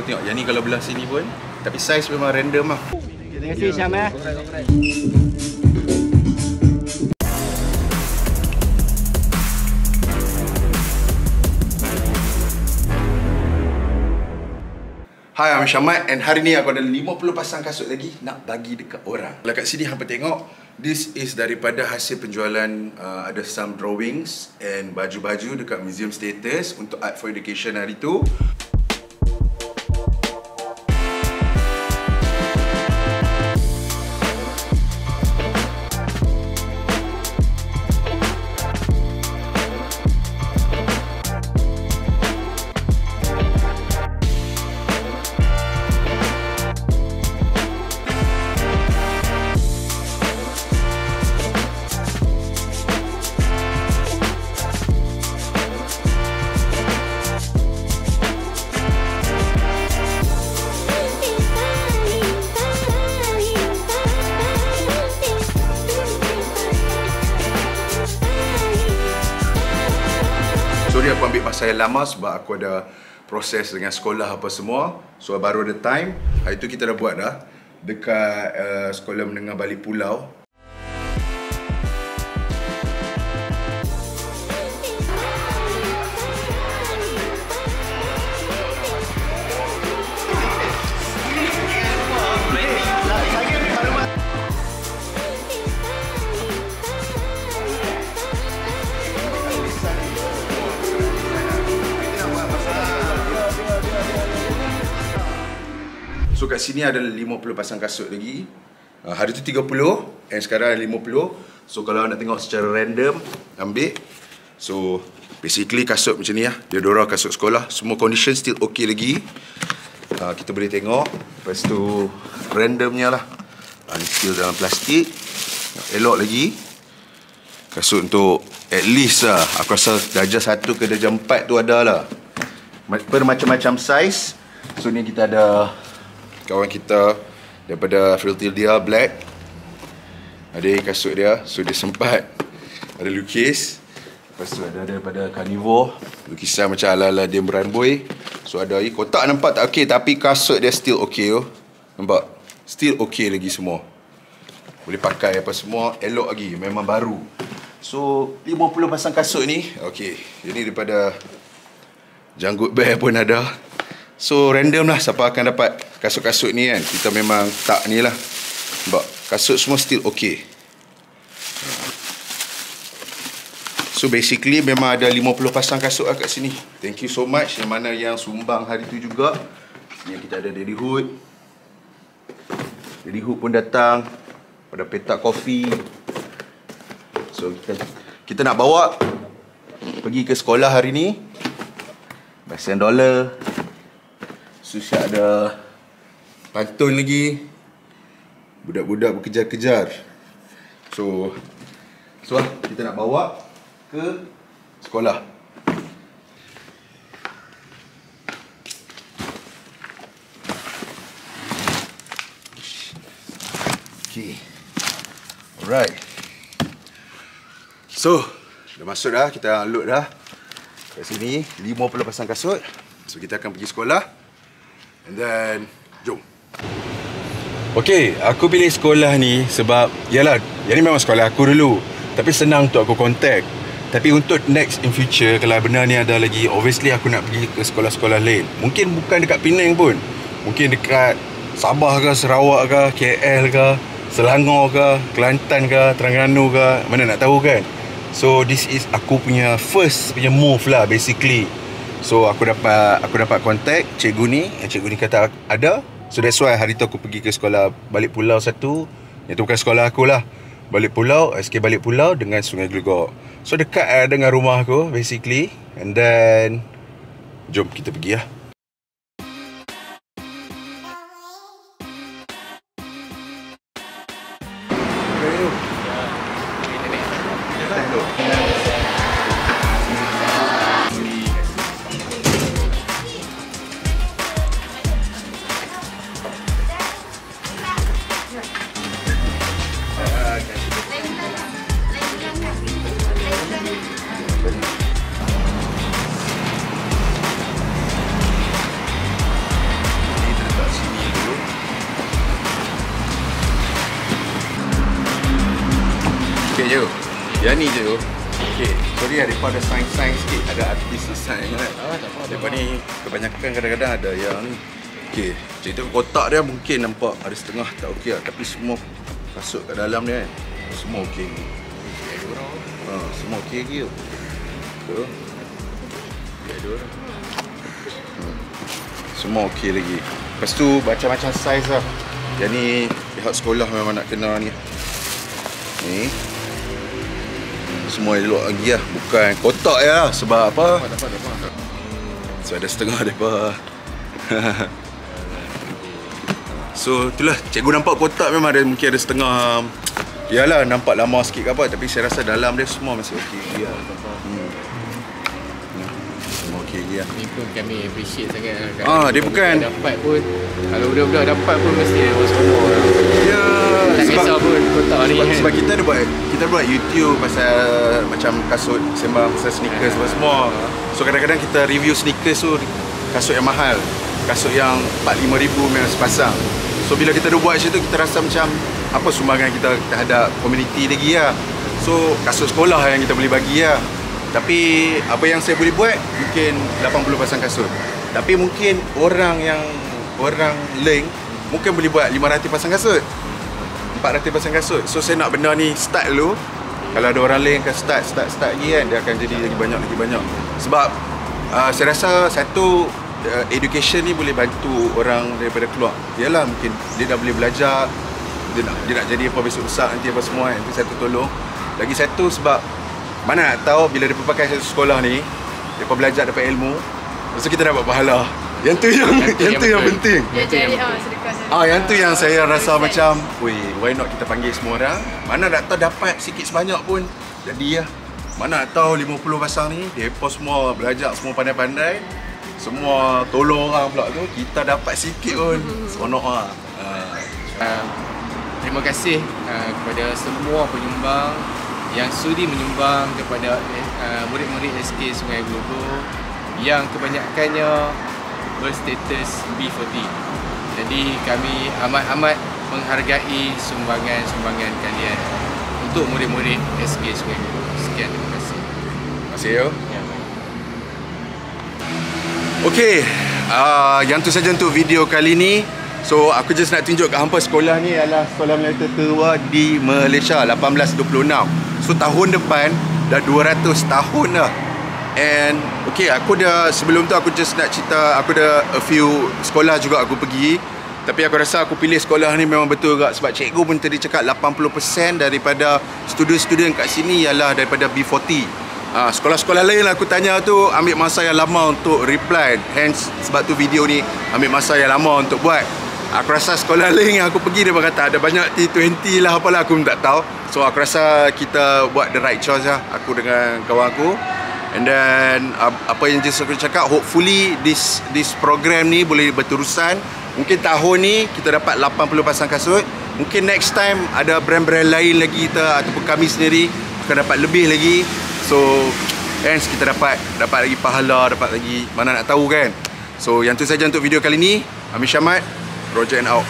tengok yang ni kalau belah sini pun. Tapi saiz memang random lah. Terima kasih Syam ya. Hai, I'm Syamat and hari ni aku ada 50 pasang kasut lagi nak bagi dekat orang. Kalau kat sini hampa tengok, this is daripada hasil penjualan ada some drawings and baju-baju dekat Museum Status untuk Art for Education hari tu. Sorry aku ambil masa yang lama sebab aku ada proses dengan sekolah apa semua. So baru ada time. Hari tu kita dah buat dah dekat sekolah menengah Balik Pulau. So kat sini ada 50 pasang kasut lagi. Hari tu 30 and sekarang ada 50. So kalau nak tengok secara random, ambil. So basically kasut macam ni lah. Dia dorang kasut sekolah. Semua condition still okay lagi. Kita boleh tengok. Lepas tu randomnya lah. Ni still dalam plastik. Elok lagi. Kasut untuk at least lah. Aku rasa darjah 1 ke darjah 4 tu ada lah. Bermacam-macam size. So ni kita ada kawan kita daripada Filtildia Black. Ada kasut dia. So dia sempat ada lukis. Lepas tu ada daripada Carnivore, lukisan macam ala-ala Dame Brandboy. So ada ni kotak nampak tak okey, tapi kasut dia still okey oh. Nampak? Still okey lagi semua. Boleh pakai apa semua, elok lagi, memang baru. So 50 pasang kasut ni okey. Ini daripada Janggut Bear pun ada. So random lah siapa akan dapat kasut-kasut ni kan. Kita memang tak ni lah. Sebab kasut semua still okay. So basically memang ada 50 pasang kasut lah kat sini. Thank you so much yang mana yang sumbang hari tu juga. Sini kita ada Daddy Hood. Daddy Hood pun datang pada Petak Coffee. So kita nak bawa pergi ke sekolah hari ni. $10. Susah ada pantun lagi. Budak-budak berkejar-kejar. So kita nak bawa ke sekolah. Okay. Alright. So dah masuk dah. Kita unload dah. Kat sini 50 pasang kasut. So kita akan pergi sekolah. And then, jom. Okay, aku pilih sekolah ni sebab yalah, yang ni memang sekolah aku dulu. Tapi senang untuk aku contact. Tapi untuk next in future, kalau benar ni ada lagi, obviously aku nak pergi ke sekolah-sekolah lain. Mungkin bukan dekat Penang pun. Mungkin dekat Sabah ke, Sarawak ke, KL ke, Selangor ke, Kelantan ke, Terengganu ke, mana nak tahu kan. So this is aku punya first punya move lah basically. So aku dapat contact cikgu ni kata ada. So that's why hari tu aku pergi ke sekolah Balik Pulau 1. Itu bukan sekolah aku lah. Balik Pulau, SK Balik Pulau dengan Sungai Glegok. So dekat dengan rumah aku basically. And then jom kita pergi lah. Yang ni je tu. Okay, sorry lah, mereka ada sign-sign sikit. Ada artis sign kan. Tak apa. Mereka ni kebanyakan kadang-kadang ada yang ni. Okay, cerita kotak dia mungkin nampak ada setengah tak okey lah. Tapi semua kasut kat dalam ni kan, semua okey. Semua okey lagi tu. Semua okey lagi. Lepas tu macam-macam saiz lah. Yang ni pihak sekolah memang nak kena ni. Ni semua elok lagi lah. Bukan kotak je lah. Sebab apa? Dapat. So ada setengah mereka. So itulah, cikgu nampak kotak memang ada, mungkin ada setengah. Yalah, nampak lama sikit ke apa. Tapi saya rasa dalam dia semua masih okey lagi lah. Semua okey lagi lah. Ni pun kami appreciate sangat lah. Dia bukan dapat pun, kalau budak-budak dapat pun mesti ada semua lah. Ya, Tak kisah pun kotak ni kan. sebab kita buat YouTube pasal macam kasut, sembang pasal sneakers semua. So kadang-kadang kita review sneakers tu, kasut yang mahal, kasut yang 4-5 ribu memang sepasang. So bila kita dah buat macam tu, kita rasa macam apa sumbangan kita terhadap komuniti lagi lah. So kasut sekolah yang kita boleh bagi lah. Tapi apa yang saya boleh buat, mungkin 80 pasang kasut. Tapi mungkin orang lain mungkin boleh buat 500 pasang kasut, 400 pasang kasut. So saya nak benda ni start dulu. Kalau ada orang lain akan start lagi kan, dia akan jadi lagi banyak. Sebab saya rasa satu, education ni boleh bantu orang daripada keluar. Yalah, mungkin dia dah boleh belajar, dia nak jadi apa besok besar nanti apa semua kan. Itu satu tolong. Lagi satu, sebab mana nak tahu bila dia pakai satu sekolah ni, dia belajar dapat ilmu, lepas tu kita dapat pahala. Yang tu yang penting. Dia cari sedekah. Yang tu yang saya rasa macam, why not kita panggil semua orang. Mana nak tahu dapat sikit sebanyak pun jadi lah. Mana nak tahu 50 pasang ni, mereka semua belajar, semua pandai-pandai, semua tolong orang pula tu, kita dapat sikit pun seronok lah. Terima kasih kepada semua penyumbang yang sudi menyumbang kepada murid-murid SK Sungai Buloh yang kebanyakannya berstatus B40. Jadi kami amat-amat menghargai sumbangan kalian untuk murid-murid SK Sungai Buloh. Sekian, terima kasih. Terima kasih yo. Ya, baik. Okey, yang tu saja untuk video kali ni. So aku just nak tunjuk kat hampa sekolah ni adalah sekolah Melayu tertua di Malaysia 1826. So tahun depan dah 200 tahun dah. And okay, aku dah, sebelum tu aku just nak cerita, aku dah a few sekolah juga aku pergi. Tapi aku rasa aku pilih sekolah ni memang betul juga. Sebab cikgu pun tadi cakap 80% daripada student-student kat sini ialah daripada B40. Sekolah-sekolah lain aku tanya tu ambil masa yang lama untuk reply. Hence sebab tu video ni ambil masa yang lama untuk buat. Aku rasa sekolah lain yang aku pergi dia berkata ada banyak T20 lah apalah, aku tak tahu. So aku rasa kita buat the right choice lah, aku dengan kawan aku. And then apa yang just aku cakap, hopefully this program ni boleh berterusan. Mungkin tahun ni kita dapat 80 pasang kasut. Mungkin next time ada brand-brand lain lagi kita ataupun kami sendiri akan dapat lebih lagi. So hence kita dapat lagi pahala, dapat lagi, mana nak tahu kan. So yang tu saja untuk video kali ni. Amin Syamad, Project and out.